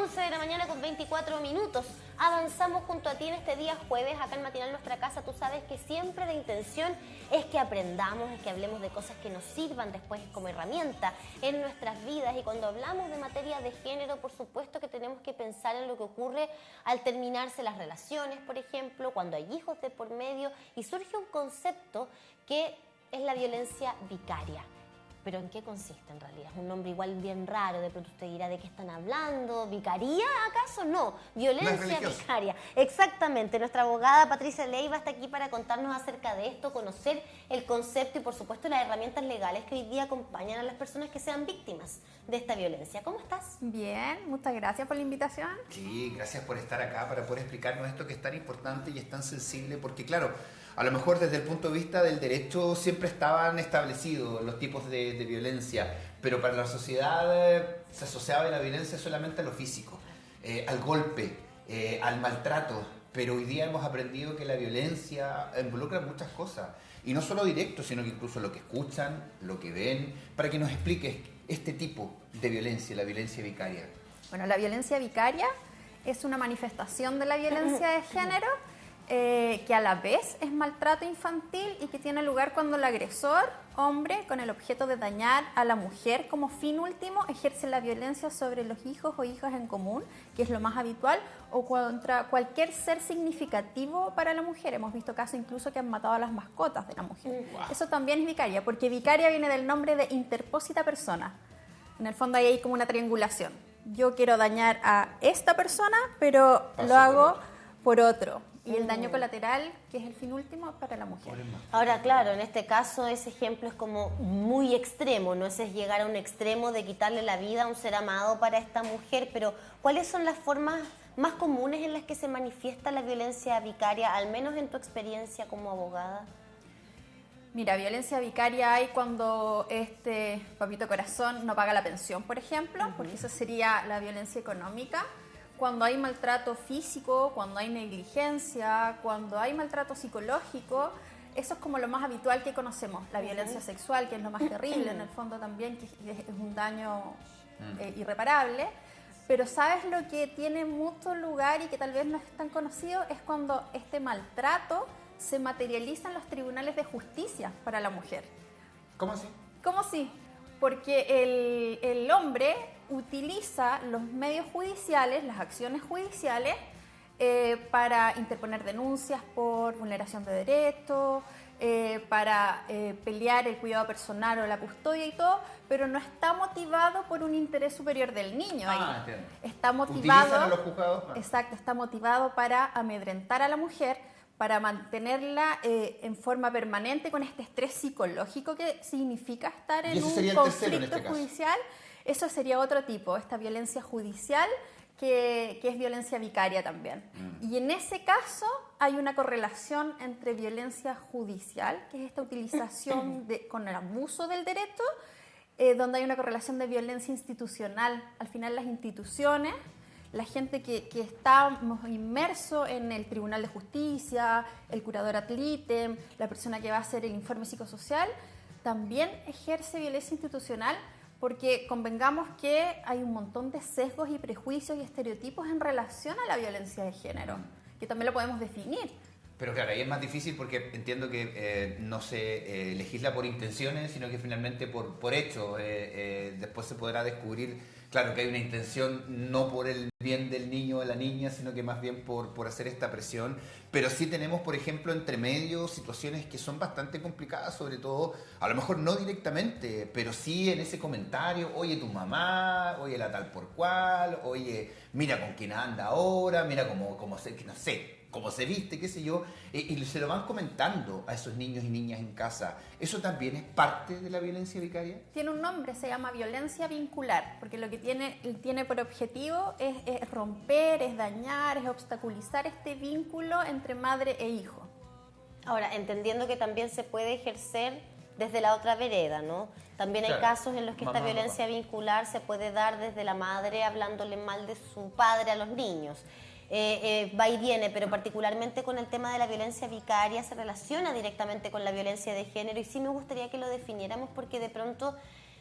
11 de la mañana con 24 minutos. Avanzamos junto a ti en este día jueves, acá en Matinal Nuestra Casa. Tú sabes que siempre la intención es que aprendamos, es que hablemos de cosas que nos sirvan después como herramienta en nuestras vidas. Y cuando hablamos de materia de género, por supuesto que tenemos que pensar en lo que ocurre al terminarse las relaciones, por ejemplo, cuando hay hijos de por medio y surge un concepto que es la violencia vicaria. ¿Pero en qué consiste en realidad? Es un nombre igual bien raro, de pronto usted dirá de qué están hablando. ¿Vicaría acaso? No, violencia vicaria. Exactamente, nuestra abogada Patricia Leiva está aquí para contarnos acerca de esto, conocer el concepto y por supuesto las herramientas legales que hoy día acompañan a las personas que sean víctimas de esta violencia. ¿Cómo estás? Bien, muchas gracias por la invitación. Sí, gracias por estar acá para poder explicarnos esto que es tan importante y es tan sensible, porque claro, a lo mejor desde el punto de vista del derecho siempre estaban establecidos los tipos de violencia, pero para la sociedad se asociaba la violencia solamente a lo físico, al golpe, al maltrato, pero hoy día hemos aprendido que la violencia involucra muchas cosas, y no solo directo, sino que incluso lo que escuchan, lo que ven, para que nos expliques este tipo de violencia, la violencia vicaria. Bueno, la violencia vicaria es una manifestación de la violencia de género que a la vez es maltrato infantil y que tiene lugar cuando el agresor, hombre, con el objeto de dañar a la mujer como fin último, ejerce la violencia sobre los hijos o hijas en común, que es lo más habitual, o contra cualquier ser significativo para la mujer. Hemos visto casos incluso que han matado a las mascotas de la mujer. Wow. Eso también es vicaria, porque vicaria viene del nombre de interpósita persona. En el fondo ahí hay como una triangulación. Yo quiero dañar a esta persona, pero lo hago por otro. Y el daño colateral, que es el fin último, para la mujer. Ahora, claro, en este caso ese ejemplo es como muy extremo, ¿no? Ese es llegar a un extremo de quitarle la vida a un ser amado para esta mujer, pero ¿cuáles son las formas más comunes en las que se manifiesta la violencia vicaria, al menos en tu experiencia como abogada? Mira, violencia vicaria hay cuando este papito corazón no paga la pensión, por ejemplo, porque eso sería la violencia económica. Cuando hay maltrato físico, cuando hay negligencia, cuando hay maltrato psicológico, eso es como lo más habitual que conocemos. La violencia sexual, que es lo más terrible en el fondo también, que es un daño irreparable. Pero ¿sabes lo que tiene mucho lugar y que tal vez no es tan conocido? Es cuando este maltrato se materializa en los tribunales de justicia para la mujer. ¿Cómo así? ¿Cómo así? Porque el hombre utiliza los medios judiciales, las acciones judiciales, para interponer denuncias por vulneración de derechos, para pelear el cuidado personal o la custodia y todo, pero no está motivado por un interés superior del niño. Entiendo. Está motivado, ¿utilizan a los juzgados? Exacto, está motivado para amedrentar a la mujer, para mantenerla en forma permanente con este estrés psicológico que significa estar en un conflicto judicial. Eso sería otro tipo, esta violencia judicial que es violencia vicaria también. Y en ese caso hay una correlación entre violencia judicial, que es esta utilización con el abuso del derecho, donde hay una correlación de violencia institucional. Al final las instituciones, la gente que está inmerso en el Tribunal de Justicia, el curador ad litem, la persona que va a hacer el informe psicosocial, también ejerce violencia institucional, porque convengamos que hay un montón de sesgos y prejuicios y estereotipos en relación a la violencia de género, que también lo podemos definir. Pero claro, ahí es más difícil porque entiendo que no se legisla por intenciones, sino que finalmente por hecho. Después se podrá descubrir, claro, que hay una intención no por el bien del niño o de la niña, sino que más bien por hacer esta presión. Pero sí tenemos, por ejemplo, entre medio situaciones que son bastante complicadas, sobre todo, a lo mejor no directamente, pero sí en ese comentario, oye, tu mamá, oye, la tal por cual, oye, mira con quién anda ahora, mira cómo se, no sé, cómo se viste, qué sé yo, y se lo van comentando a esos niños y niñas en casa. ¿Eso también es parte de la violencia vicaria? Tiene un nombre, se llama violencia vincular, porque lo que tiene por objetivo es romper, es dañar, es obstaculizar este vínculo entre madre e hijo. Ahora, entendiendo que también se puede ejercer desde la otra vereda, ¿no? También hay casos en los que esta violencia vincular se puede dar desde la madre hablándole mal de su padre a los niños. Va y viene, pero particularmente con el tema de la violencia vicaria se relaciona directamente con la violencia de género, y sí me gustaría que lo definiéramos, porque de pronto,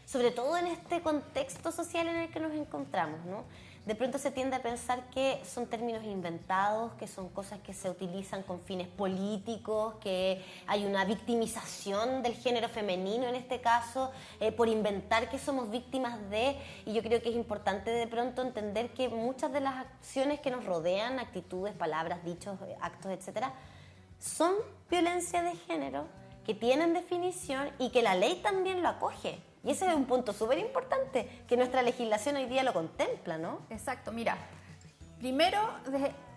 sobre todo en este contexto social en el que nos encontramos, ¿no? de pronto se tiende a pensar que son términos inventados, que son cosas que se utilizan con fines políticos, que hay una victimización del género femenino en este caso, por inventar que somos víctimas de, y yo creo que es importante de pronto entender que muchas de las acciones que nos rodean, actitudes, palabras, dichos, actos, etcétera, son violencia de género, que tienen definición y que la ley también lo acoge. Y ese es un punto súper importante, que nuestra legislación hoy día lo contempla, ¿no? Exacto, mira, primero,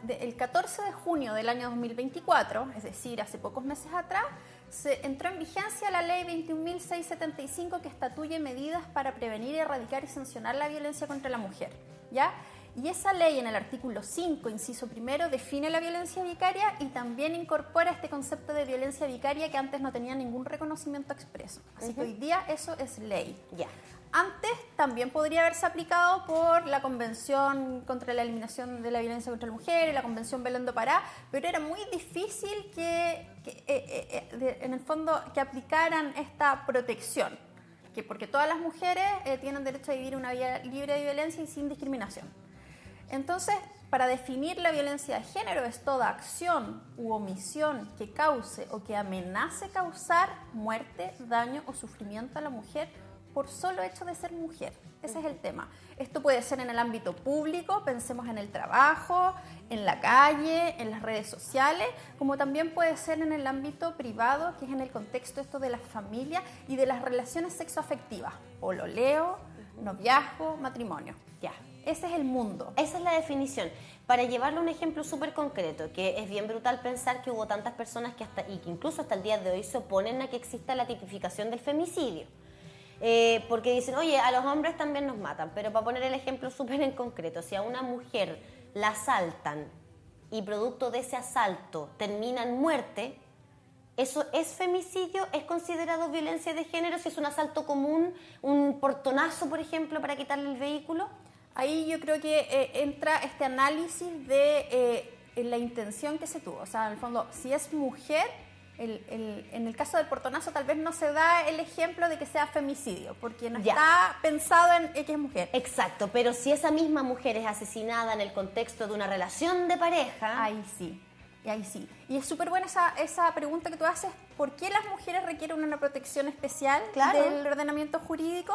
el 14 de junio del año 2024, es decir, hace pocos meses atrás, se entró en vigencia la ley 21.675 que estatuye medidas para prevenir, erradicar y sancionar la violencia contra la mujer, ¿ya? Y esa ley en el artículo 5, inciso primero, define la violencia vicaria y también incorpora este concepto de violencia vicaria que antes no tenía ningún reconocimiento expreso. Así que hoy día eso es ley. Ya. Antes también podría haberse aplicado por la Convención contra la Eliminación de la Violencia contra la Mujer y la Convención Belén do Pará, pero era muy difícil en el fondo que aplicaran esta protección, porque todas las mujeres tienen derecho a vivir una vida libre de violencia y sin discriminación. Entonces, para definir la violencia de género es toda acción u omisión que cause o que amenace causar muerte, daño o sufrimiento a la mujer por solo hecho de ser mujer. Ese es el tema. Esto puede ser en el ámbito público, pensemos en el trabajo, en la calle, en las redes sociales, como también puede ser en el ámbito privado, que es en el contexto esto de la familia y de las relaciones sexoafectivas, pololeo, noviazgo, matrimonio. Ya. Ese es el mundo. Esa es la definición. Para llevarle un ejemplo súper concreto, que es bien brutal pensar que hubo tantas personas que incluso hasta el día de hoy se oponen a que exista la tipificación del femicidio. Porque dicen, oye, a los hombres también nos matan. Pero para poner el ejemplo súper en concreto, si a una mujer la asaltan y producto de ese asalto termina en muerte, ¿eso es femicidio? ¿Es considerado violencia de género si es un asalto común, un portonazo, por ejemplo, para quitarle el vehículo? Ahí yo creo que entra este análisis de la intención que se tuvo. O sea, en el fondo, si es mujer, en el caso del portonazo tal vez no se da el ejemplo de que sea femicidio, porque no está pensado en que es mujer. Exacto, pero si esa misma mujer es asesinada en el contexto de una relación de pareja... Ahí sí. Y es súper buena esa pregunta que tú haces, ¿por qué las mujeres requieren una protección especial del ordenamiento jurídico?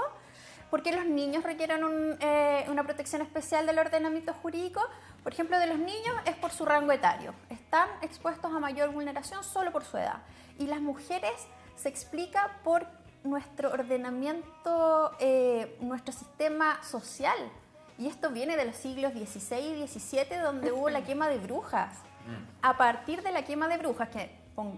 ¿Por qué los niños requieren una protección especial del ordenamiento jurídico? Por ejemplo, de los niños es por su rango etario. Están expuestos a mayor vulneración solo por su edad. Y las mujeres se explica por nuestro ordenamiento, nuestro sistema social. Y esto viene de los siglos XVI y XVII, donde hubo la quema de brujas. A partir de la quema de brujas, que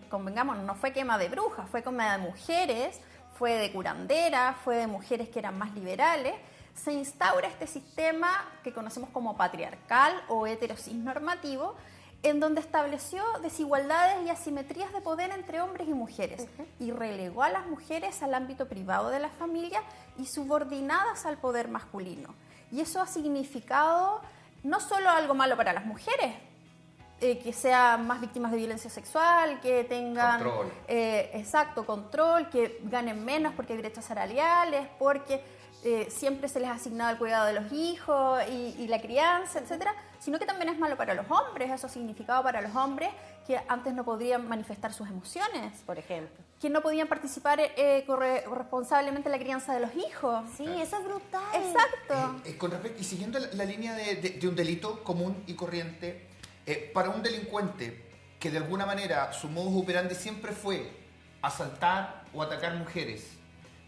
convengamos, no fue quema de brujas, fue quema de mujeres, fue de curanderas, fue de mujeres que eran más liberales, se instaura este sistema que conocemos como patriarcal o heterosis normativo, en donde estableció desigualdades y asimetrías de poder entre hombres y mujeres y relegó a las mujeres al ámbito privado de la familia y subordinadas al poder masculino. Y eso ha significado no solo algo malo para las mujeres, que sean más víctimas de violencia sexual, que tengan control, que ganen menos porque hay brechas salariales, porque siempre se les ha asignado el cuidado de los hijos y la crianza, etcétera, sino que también es malo para los hombres. Eso ha significado para los hombres que antes no podrían manifestar sus emociones, por ejemplo, que no podían participar corresponsablemente en la crianza de los hijos. Sí, eso es brutal. Exacto. Con respecto, y siguiendo la línea de un delito común y corriente, para un delincuente que de alguna manera su modus operandi siempre fue asaltar o atacar mujeres,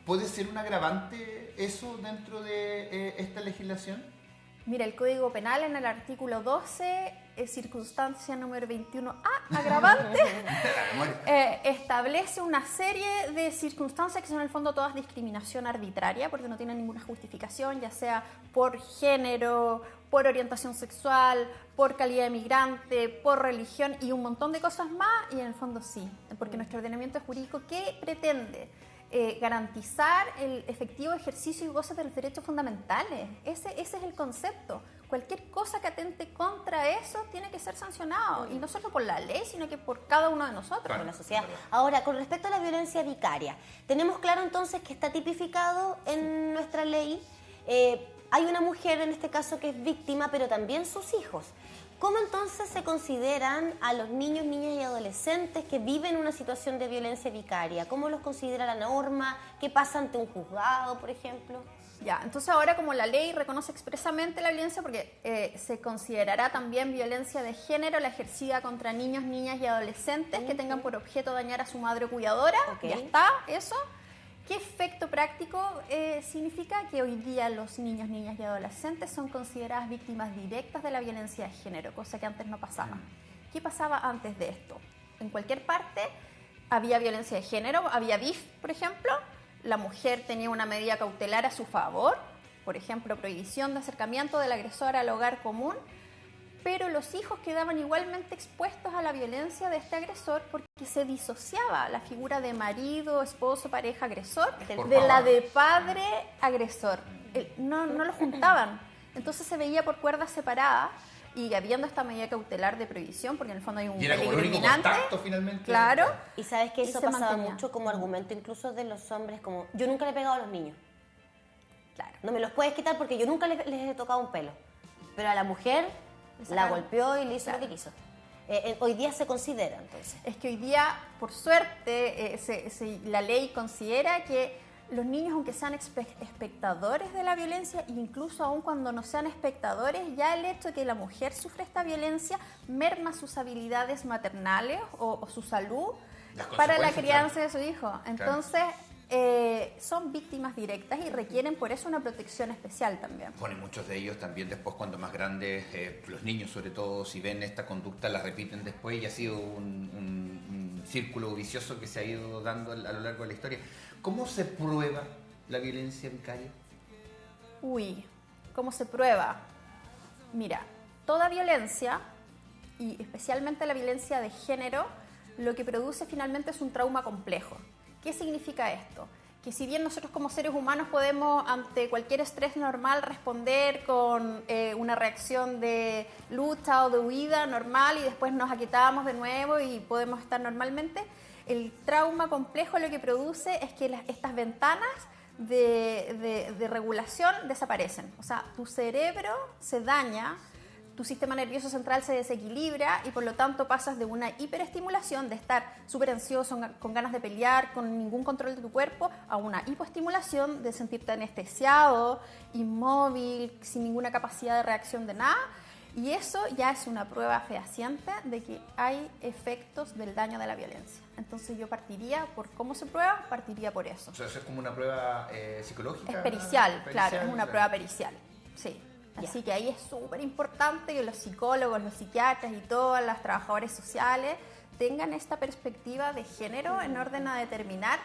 ¿puede ser un agravante eso dentro de esta legislación? Mira, el Código Penal en el artículo 12, circunstancia número 21A, agravante, establece una serie de circunstancias que son en el fondo todas discriminación arbitraria, porque no tienen ninguna justificación, ya sea por género, por orientación sexual, por calidad de migrante, por religión y un montón de cosas más, y en el fondo sí, porque nuestro ordenamiento jurídico, ¿qué pretende? Garantizar el efectivo ejercicio y goce de los derechos fundamentales. Ese es el concepto. Cualquier cosa que atente contra eso tiene que ser sancionado, y no solo por la ley, sino que por cada uno de nosotros, por la sociedad. Ahora, con respecto a la violencia vicaria, tenemos claro entonces que está tipificado en nuestra ley, hay una mujer en este caso que es víctima, pero también sus hijos. ¿Cómo entonces se consideran a los niños, niñas y adolescentes que viven una situación de violencia vicaria? ¿Cómo los considera la norma? ¿Qué pasa ante un juzgado, por ejemplo? Ya, entonces ahora como la ley reconoce expresamente la violencia, porque se considerará también violencia de género la ejercida contra niños, niñas y adolescentes que tengan por objeto dañar a su madre cuidadora. Ya está, eso. ¿Qué efecto práctico significa? Que hoy día los niños, niñas y adolescentes son consideradas víctimas directas de la violencia de género, cosa que antes no pasaba. ¿Qué pasaba antes de esto? En cualquier parte había violencia de género, había BIF, por ejemplo, la mujer tenía una medida cautelar a su favor, por ejemplo, prohibición de acercamiento del agresor al hogar común, pero los hijos quedaban igualmente expuestos a la violencia de este agresor porque se disociaba la figura de marido, esposo, pareja, agresor de la de padre agresor. No lo juntaban. Entonces se veía por cuerdas separadas y habiendo esta medida cautelar de prohibición, porque en el fondo hay un peligro inminente. Finalmente. Claro. Y sabes que eso pasaba mucho como argumento incluso de los hombres, como yo nunca le he pegado a los niños. Claro. No me los puedes quitar porque yo nunca les he tocado un pelo. Pero a la mujer la golpeó y le hizo lo que quiso. Hoy día se considera, entonces. Es que hoy día, por suerte, la ley considera que los niños, aunque sean espectadores de la violencia, incluso aun cuando no sean espectadores, ya el hecho de que la mujer sufre esta violencia merma sus habilidades maternales o su salud para la crianza de su hijo. Entonces, son víctimas directas y requieren por eso una protección especial también. Bueno, y muchos de ellos también después cuando más grandes, los niños sobre todo, si ven esta conducta la repiten después y ha sido un círculo vicioso que se ha ido dando a lo largo de la historia. ¿Cómo se prueba la violencia vicaria? ¿Cómo se prueba? Mira, toda violencia, y especialmente la violencia de género, lo que produce finalmente es un trauma complejo. ¿Qué significa esto? Que si bien nosotros como seres humanos podemos ante cualquier estrés normal responder con una reacción de lucha o de huida normal y después nos aquietamos de nuevo y podemos estar normalmente, el trauma complejo lo que produce es que estas ventanas de regulación desaparecen. O sea, tu cerebro se daña, tu sistema nervioso central se desequilibra y por lo tanto pasas de una hiperestimulación, de estar súper ansioso, con ganas de pelear, con ningún control de tu cuerpo, a una hipoestimulación de sentirte anestesiado, inmóvil, sin ninguna capacidad de reacción de nada. Y eso ya es una prueba fehaciente de que hay efectos del daño de la violencia. Entonces yo partiría por cómo se prueba, partiría por eso. O sea, ¿eso es como una prueba psicológica? Es pericial, claro, es una prueba pericial, sí. Así que ahí es súper importante que los psicólogos, los psiquiatras y todas las trabajadoras sociales tengan esta perspectiva de género en orden a determinar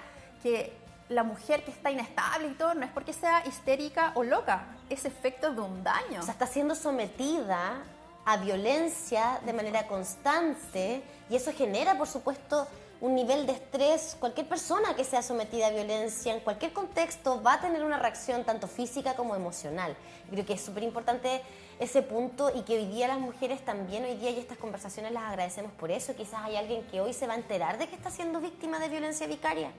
que la mujer que está inestable y todo no es porque sea histérica o loca, es efecto de un daño. O sea, está siendo sometida a violencia de manera constante y eso genera, por supuesto, un nivel de estrés. Cualquier persona que sea sometida a violencia en cualquier contexto va a tener una reacción tanto física como emocional. Creo que es súper importante ese punto y que hoy día las mujeres también, hoy día y estas conversaciones las agradecemos por eso. Quizás hay alguien que hoy se va a enterar de que está siendo víctima de violencia vicaria,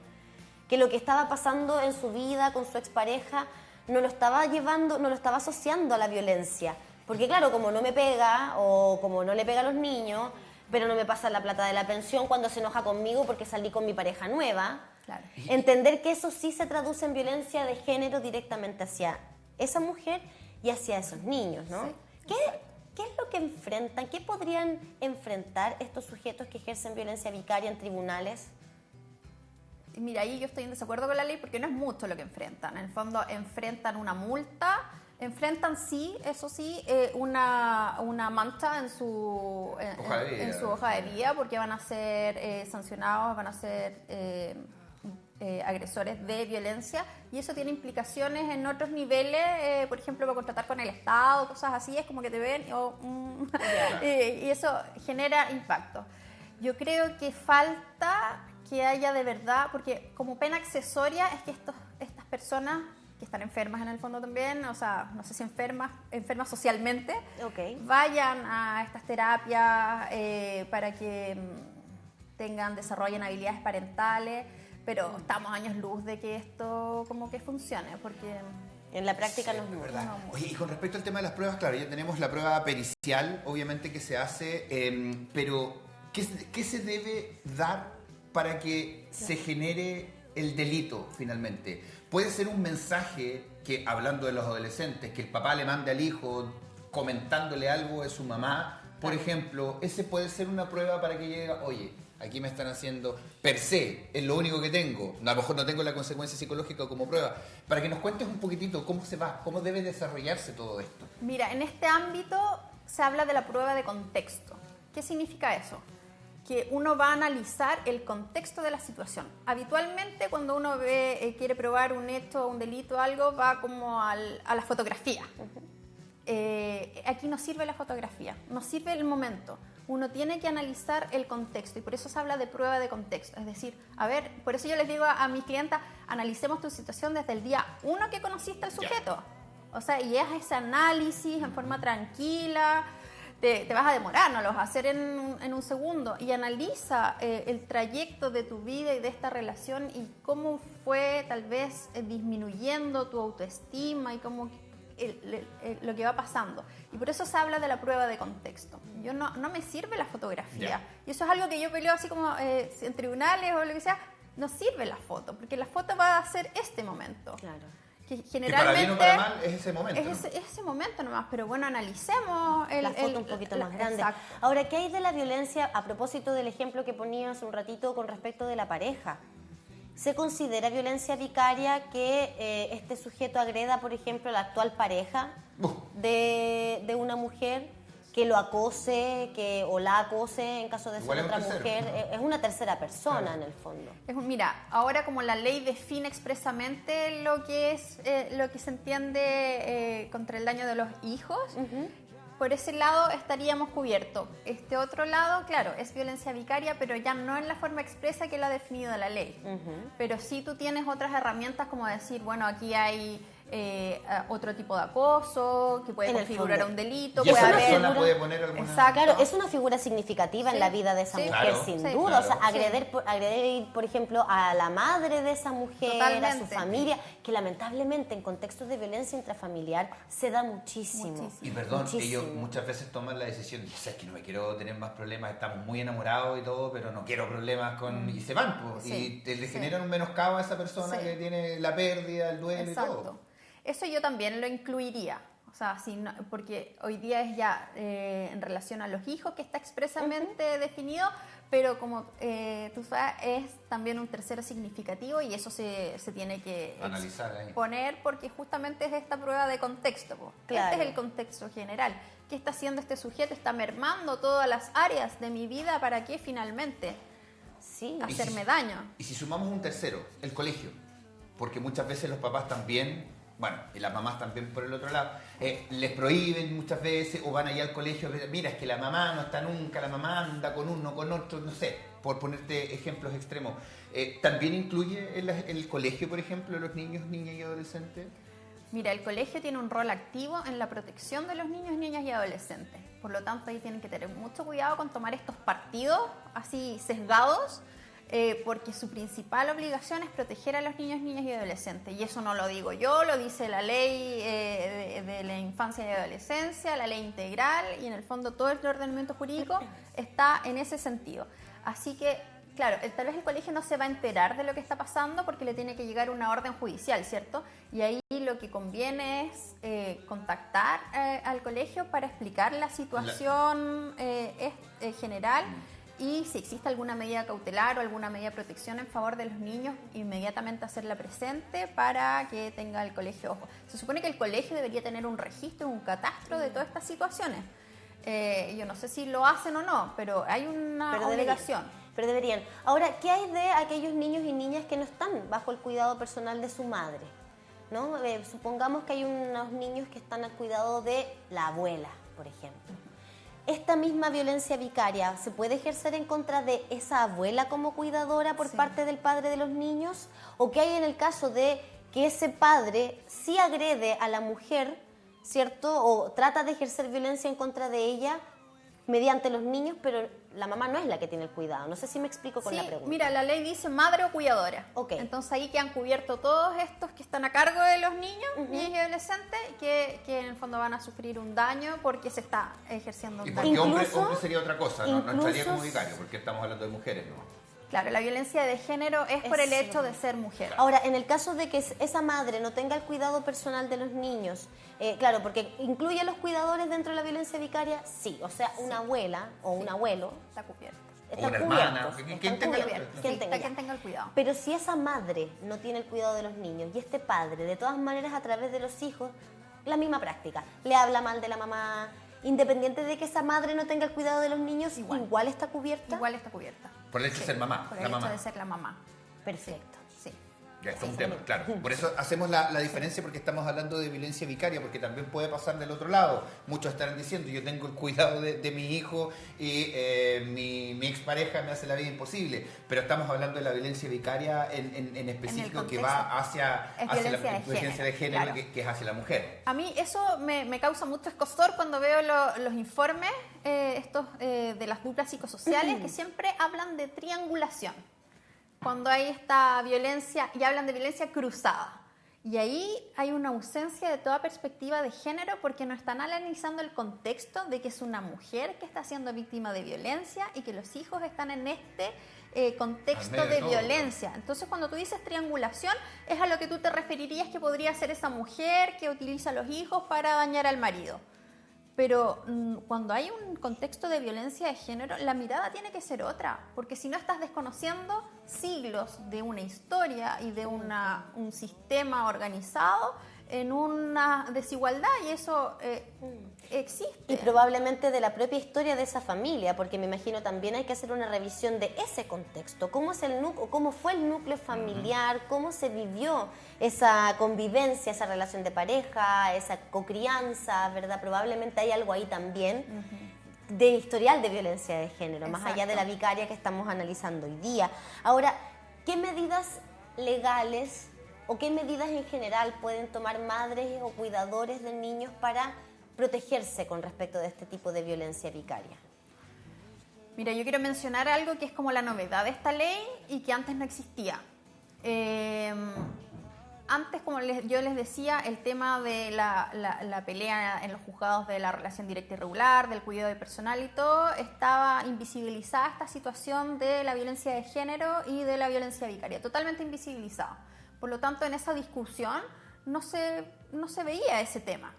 que lo que estaba pasando en su vida con su expareja no lo estaba llevando, no lo estaba asociando a la violencia. Porque claro, como no me pega o como no le pega a los niños, pero no me pasa la plata de la pensión cuando se enoja conmigo porque salí con mi pareja nueva. Claro. Entender que eso sí se traduce en violencia de género directamente hacia esa mujer y hacia esos niños, ¿no? Sí. ¿Qué es lo que enfrentan? ¿Qué podrían enfrentar estos sujetos que ejercen violencia vicaria en tribunales? Mira, ahí yo estoy en desacuerdo con la ley porque no es mucho lo que enfrentan. En el fondo enfrentan una multa, enfrentan sí, eso sí, una mancha en su hoja de vida porque van a ser sancionados, van a ser agresores de violencia y eso tiene implicaciones en otros niveles, por ejemplo, para contratar con el Estado, cosas así, es como que te ven y eso genera impacto. Yo creo que falta que haya de verdad, porque como pena accesoria es que estas personas que están enfermas en el fondo también, o sea, no sé si enfermas socialmente, vayan a estas terapias para que desarrollen habilidades parentales, pero estamos años luz de que esto como que funcione, porque En la práctica no es mucho. Oye, y con respecto al tema de las pruebas, claro, ya tenemos la prueba pericial, obviamente, que se hace, pero ¿qué se debe dar para que se genere el delito finalmente? Puede ser un mensaje que, hablando de los adolescentes, que el papá le mande al hijo comentándole algo de su mamá, por ejemplo, ese puede ser una prueba para que llegue, oye, aquí me están haciendo, per se, es lo único que tengo, a lo mejor no tengo la consecuencia psicológica como prueba, para que nos cuentes un poquitito cómo se va, cómo debe desarrollarse todo esto. Mira, en este ámbito se habla de la prueba de contexto. ¿Qué significa eso? Que uno va a analizar el contexto de la situación. Habitualmente cuando uno quiere probar un hecho, un delito, algo, va como a la fotografía. Aquí no sirve la fotografía, no sirve el momento. Uno tiene que analizar el contexto y por eso se habla de prueba de contexto. Es decir, a ver, por eso yo les digo a mis clientas, analicemos tu situación desde el día 1 que conociste al sujeto. O sea, y haz ese análisis en forma tranquila, te vas a demorar, no lo vas a hacer en un segundo. Y analiza el trayecto de tu vida y de esta relación y cómo fue tal vez disminuyendo tu autoestima y cómo lo que va pasando. Y por eso se habla de la prueba de contexto. Yo no me sirve la fotografía. Y eso es algo que yo peleo así como en tribunales o lo que sea. No sirve la foto, porque la foto va a ser este momento. Claro. Que generalmente, para bien o para mal es ese momento. Es ese momento nomás, pero bueno, analicemos la foto un poquito más grande. Exacto. Ahora, ¿qué hay de la violencia a propósito del ejemplo que ponía hace un ratito con respecto de la pareja? ¿Se considera violencia vicaria que este sujeto agreda, por ejemplo, a la actual pareja de una mujer, que lo acose o la acose en caso de ser otra mujer? Es una tercera persona, claro, en el fondo. Mira, ahora como la ley define expresamente lo que es lo que se entiende contra el daño de los hijos, por ese lado estaríamos cubiertos. Este otro lado, claro, es violencia vicaria, pero ya no en la forma expresa que lo ha definido la ley. Pero sí tú tienes otras herramientas como decir, bueno, aquí hay otro tipo de acoso que puede configurar un delito. Y esa persona puede poner alguna... Exacto. Claro, es una figura significativa en la vida de esa mujer, claro, sin duda. Claro. O sea, agredir, por ejemplo, a la madre de esa mujer, totalmente, a su familia, que lamentablemente en contextos de violencia intrafamiliar se da muchísimo. Y perdón, ellos muchas veces toman la decisión, ya sabes que no me quiero tener más problemas, estamos muy enamorados y todo, pero no quiero problemas con... Y se van, pues, y le generan un menoscabo a esa persona que tiene la pérdida, el duelo y todo. Eso yo también lo incluiría, o sea, porque hoy día es ya en relación a los hijos que está expresamente definido, pero como tú sabes, es también un tercero significativo y eso se tiene que analizar ahí, poner porque justamente es esta prueba de contexto. Claro. Este es el contexto general. ¿Qué está haciendo este sujeto? Está mermando todas las áreas de mi vida para que finalmente hacerme daño. Y si sumamos un tercero, el colegio, porque muchas veces los papás también... Bueno, y las mamás también por el otro lado, les prohíben muchas veces o van allá al colegio, mira, es que la mamá no está nunca, la mamá anda con uno, con otro, no sé, por ponerte ejemplos extremos. ¿También incluye el colegio, por ejemplo, los niños, niñas y adolescentes? Mira, el colegio tiene un rol activo en la protección de los niños, niñas y adolescentes. Por lo tanto, ahí tienen que tener mucho cuidado con tomar estos partidos así sesgados, porque su principal obligación es proteger a los niños, niñas y adolescentes. Y eso no lo digo yo, lo dice la ley de la infancia y adolescencia, la ley integral, y en el fondo todo el ordenamiento jurídico está en ese sentido. Así que, claro, tal vez el colegio no se va a enterar de lo que está pasando porque le tiene que llegar una orden judicial, ¿cierto? Y ahí lo que conviene es contactar al colegio para explicar la situación general. Y si existe alguna medida cautelar o alguna medida de protección en favor de los niños, inmediatamente hacerla presente para que tenga el colegio ojo. Se supone que el colegio debería tener un registro, un catastro de todas estas situaciones. Yo no sé si lo hacen o no, pero hay una obligación. Pero deberían. Ahora, ¿qué hay de aquellos niños y niñas que no están bajo el cuidado personal de su madre? ¿No? Supongamos que hay unos niños que están al cuidado de la abuela, por ejemplo. ¿Esta misma violencia vicaria se puede ejercer en contra de esa abuela como cuidadora por parte del padre de los niños? ¿O qué hay en el caso de que ese padre sí agrede a la mujer, ¿cierto? O trata de ejercer violencia en contra de ella mediante los niños, pero la mamá no es la que tiene el cuidado. No sé si me explico con la pregunta. Mira, la ley dice madre o cuidadora. Okay. Entonces ahí quedan cubiertos todos estos que están a cargo de los niños, niños y adolescentes, que en el fondo van a sufrir un daño porque se está ejerciendo un daño. Y porque hombre sería otra cosa, no entraría como vicario, porque estamos hablando de mujeres, ¿no? Claro, la violencia de género es por el hecho de ser mujer. Ahora, en el caso de que esa madre no tenga el cuidado personal de los niños, claro, porque incluye a los cuidadores dentro de la violencia vicaria, sí, o sea, una abuela o un abuelo. Está cubierto. O una hermana, quien tenga el cuidado. Pero si esa madre no tiene el cuidado de los niños y este padre, de todas maneras, a través de los hijos, la misma práctica, le habla mal de la mamá, independiente de que esa madre no tenga el cuidado de los niños, igual está cubierta. Igual está cubierta. Por el hecho de ser mamá. Por el hecho de ser la mamá. Perfecto. Sí. Ya está un tema, claro. Por eso hacemos la diferencia, porque estamos hablando de violencia vicaria, porque también puede pasar del otro lado. Muchos estarán diciendo, yo tengo el cuidado de mi hijo y mi expareja me hace la vida imposible. Pero estamos hablando de la violencia vicaria en específico, que va hacia la violencia de género, claro, que es hacia la mujer. A mí eso me causa mucho escozor cuando veo los informes estos de las duplas psicosociales, que siempre hablan de triangulación. Cuando hay esta violencia, y hablan de violencia cruzada. Y ahí hay una ausencia de toda perspectiva de género, porque no están analizando el contexto de que es una mujer que está siendo víctima de violencia y que los hijos están en este contexto de violencia. Entonces, cuando tú dices triangulación, es a lo que tú te referirías que podría ser esa mujer que utiliza a los hijos para dañar al marido. Pero cuando hay un contexto de violencia de género, la mirada tiene que ser otra, porque si no estás desconociendo siglos de una historia y de un sistema organizado en una desigualdad, y eso existe. Y probablemente de la propia historia de esa familia, porque me imagino también hay que hacer una revisión de ese contexto. ¿Cómo es el núcleo, cómo fue el núcleo familiar? ¿Cómo se vivió esa convivencia, esa relación de pareja, esa cocrianza, ¿verdad? Probablemente hay algo ahí también de historial de violencia de género, más allá de la vicaria que estamos analizando hoy día. Ahora, ¿qué medidas legales o qué medidas en general pueden tomar madres o cuidadores de niños para protegerse con respecto de este tipo de violencia vicaria? Mira, yo quiero mencionar algo que es como la novedad de esta ley y que antes no existía. Antes, como yo les decía, el tema de la pelea en los juzgados de la relación directa y regular, del cuidado de personal y todo, estaba invisibilizada esta situación de la violencia de género y de la violencia vicaria, totalmente invisibilizada. Por lo tanto, en esa discusión no se veía ese tema.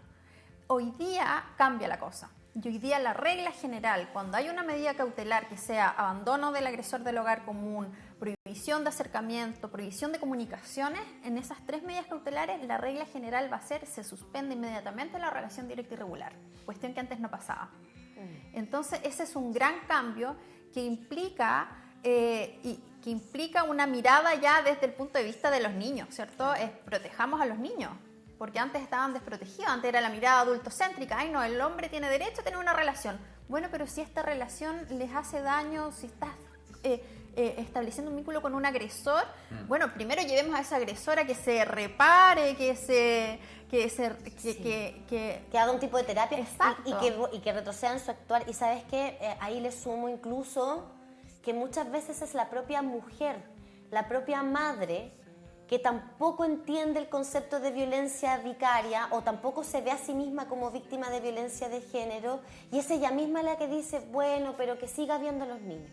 Hoy día cambia la cosa. Y hoy día la regla general, cuando hay una medida cautelar que sea abandono del agresor del hogar común, prohibición de acercamiento, prohibición de comunicaciones, en esas 3 medidas cautelares la regla general va a ser se suspende inmediatamente la relación directa y regular, cuestión que antes no pasaba. Entonces ese es un gran cambio que implica una mirada ya desde el punto de vista de los niños, ¿cierto? Protejamos a los niños. Porque antes estaban desprotegidos, antes era la mirada adultocéntrica. Ay, no, el hombre tiene derecho a tener una relación. Bueno, pero si esta relación les hace daño, si estás estableciendo un vínculo con un agresor, bueno, primero llevemos a ese agresor a que se repare, que haga un tipo de terapia. Exacto. y que retroceda en su actuar. Y ¿sabes qué? Ahí le sumo incluso que muchas veces es la propia mujer, la propia madre, que tampoco entiende el concepto de violencia vicaria o tampoco se ve a sí misma como víctima de violencia de género, y es ella misma la que dice, bueno, pero que siga viendo a los niños.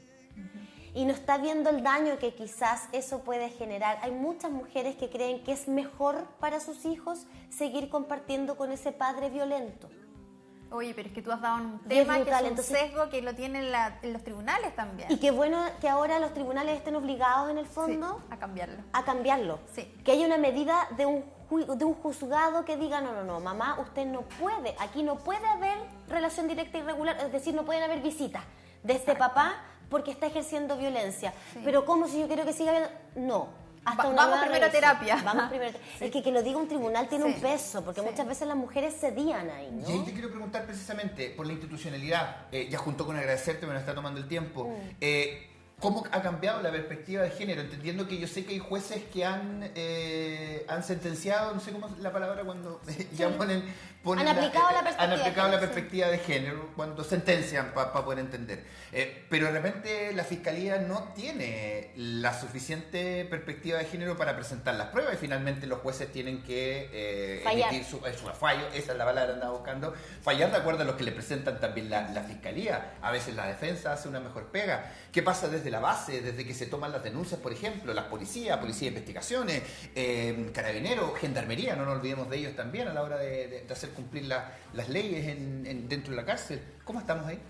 Y no está viendo el daño que quizás eso puede generar. Hay muchas mujeres que creen que es mejor para sus hijos seguir compartiendo con ese padre violento. Oye, pero es que tú has dado un tema que es un sesgo que lo tienen en los tribunales también. Y qué bueno que ahora los tribunales estén obligados en el fondo a cambiarlo. A cambiarlo. Sí. Que haya una medida de un juzgado que diga, no, mamá, usted no puede, aquí no puede haber relación directa y regular, es decir, no pueden haber visitas de este papá porque está ejerciendo violencia. Sí. Pero ¿cómo si yo quiero que siga viendo? No. Vamos primero a terapia. Sí. Es que lo diga un tribunal tiene un peso, porque muchas veces las mujeres cedían ahí, ¿no? Y ahí te quiero preguntar precisamente por la institucionalidad, ya junto con agradecerte, me lo está tomando el tiempo. ¿Cómo ha cambiado la perspectiva de género? Entendiendo que yo sé que hay jueces que han sentenciado, no sé cómo es la palabra cuando ya han aplicado la perspectiva de género, cuando sentencian para poder entender. Pero de repente la Fiscalía no tiene la suficiente perspectiva de género para presentar las pruebas y finalmente los jueces tienen que emitir su fallo, esa es la palabra que andaba buscando, fallar de acuerdo a lo que le presentan también la Fiscalía. A veces la defensa hace una mejor pega. ¿Qué pasa desde la base, desde que se toman las denuncias, por ejemplo, las policía de investigaciones, carabineros, gendarmería, no nos olvidemos de ellos también a la hora de hacer cumplir las leyes dentro de la cárcel? ¿Cómo estamos ahí?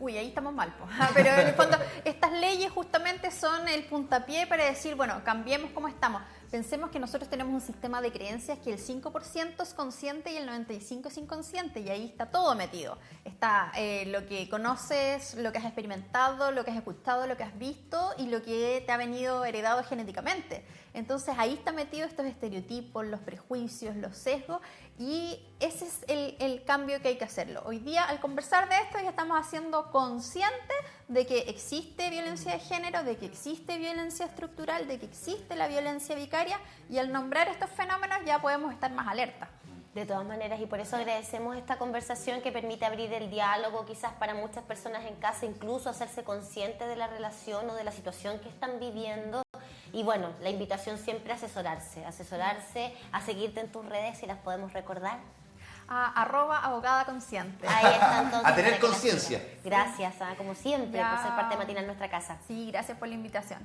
Uy, ahí estamos mal, pero en el fondo estas leyes justamente son el puntapié para decir, bueno, cambiemos cómo estamos. Pensemos que nosotros tenemos un sistema de creencias que el 5% es consciente y el 95% es inconsciente, y ahí está todo metido. Está lo que conoces, lo que has experimentado, lo que has escuchado, lo que has visto y lo que te ha venido heredado genéticamente. Entonces ahí está metido estos estereotipos, los prejuicios, los sesgos, y ese es el cambio que hay que hacerlo. Hoy día, al conversar de esto, ya estamos haciendo consciente de que existe violencia de género, de que existe violencia estructural, de que existe la violencia vicaria, y al nombrar estos fenómenos ya podemos estar más alerta. De todas maneras, y por eso agradecemos esta conversación que permite abrir el diálogo, quizás para muchas personas en casa, incluso hacerse conscientes de la relación o de la situación que están viviendo. Y bueno, la invitación siempre a asesorarse, a seguirte en tus redes, si las podemos recordar. @abogadaconsciente. Ahí está, entonces. A tener conciencia. Gracias, como siempre, por ser parte de Matinal Nuestra Casa. Sí, gracias por la invitación.